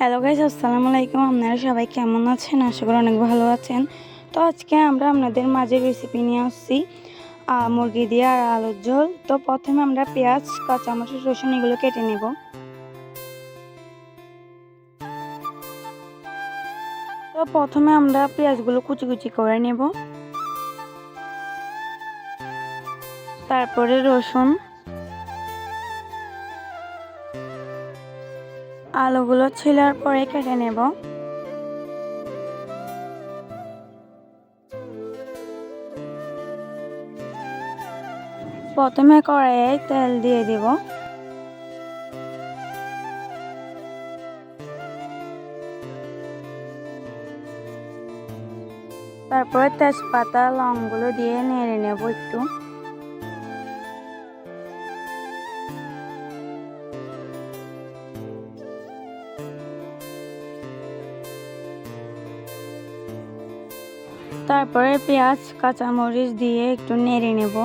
Hello guys, আসসালামু আলাইকুম। আপনারা সবাই কেমন আছেন? আশা করি অনেক ভালো আছেন। তো আজকে আমরা আপনাদের মাঝে রেসিপি নিয়ে আসছি মুরগি দিয়ে আর আলুর ঝোল। তো প্রথমে আমরা পেঁয়াজ, কাঁচামরিচ, রসুন এগুলো কেটে নেব। তো প্রথমে আমরা পেঁয়াজগুলো কুচি কুচি করে নেব, তারপরে রসুন, আলুগুলো ছিলার পরে কেটে নেব। প্রথমে কড়াইয়ে তেল দিয়ে দিব, তারপরে তেজপাতা লবঙ্গগুলো দিয়ে নেড়ে নেব একটু। তারপরে পেঁয়াজ কাঁচামরিচ দিয়ে একটু নেড়ে নেব।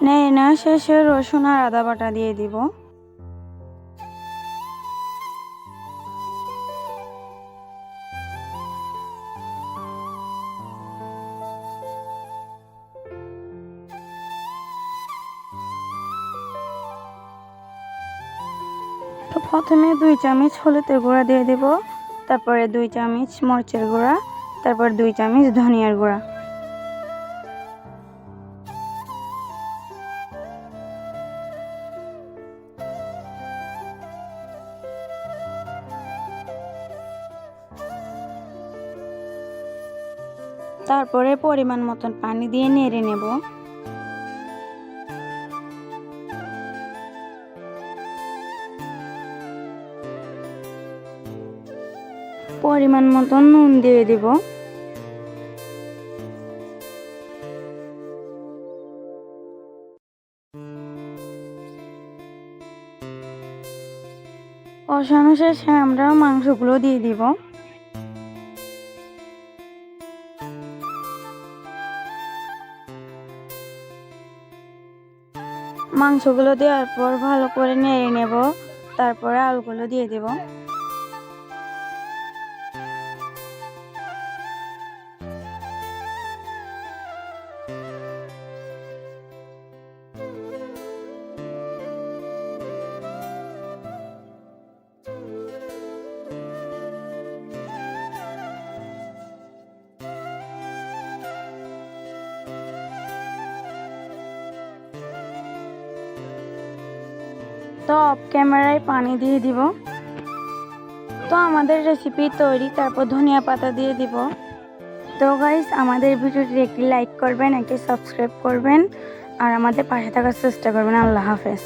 নেড়ে নেওয়া শেষে রসুন আর আদা বাটা দিয়ে দিব। তো প্রথমে 2 চামচ হলুদের গুঁড়া দিয়ে দেব, তারপরে 2 চামচ মরিচের গুঁড়া, তারপর 2 চামচ ধনিয়ার গুঁড়া। তারপরে পরিমাণ মতন পানি দিয়ে নেড়ে নেব। পরিমাণ মতন নুন দিয়ে দিব। কষানো শেষে আমরা মাংসগুলো দিয়ে দিব। মাংসগুলো দেওয়ার পর ভালো করে নেড়ে নেব, তারপরে আলুগুলো দিয়ে দেব। তো অফ ক্যামেরায় পানি দিয়ে দিব। তো আমাদের রেসিপি তৈরি, তারপর ধনিয়া পাতা দিয়ে দিব। তো গাইস, আমাদের ভিডিওটি একটি লাইক করবেন, একটি সাবস্ক্রাইব করবেন আর আমাদের পাশে থাকার চেষ্টা করবেন। আল্লাহ হাফেজ।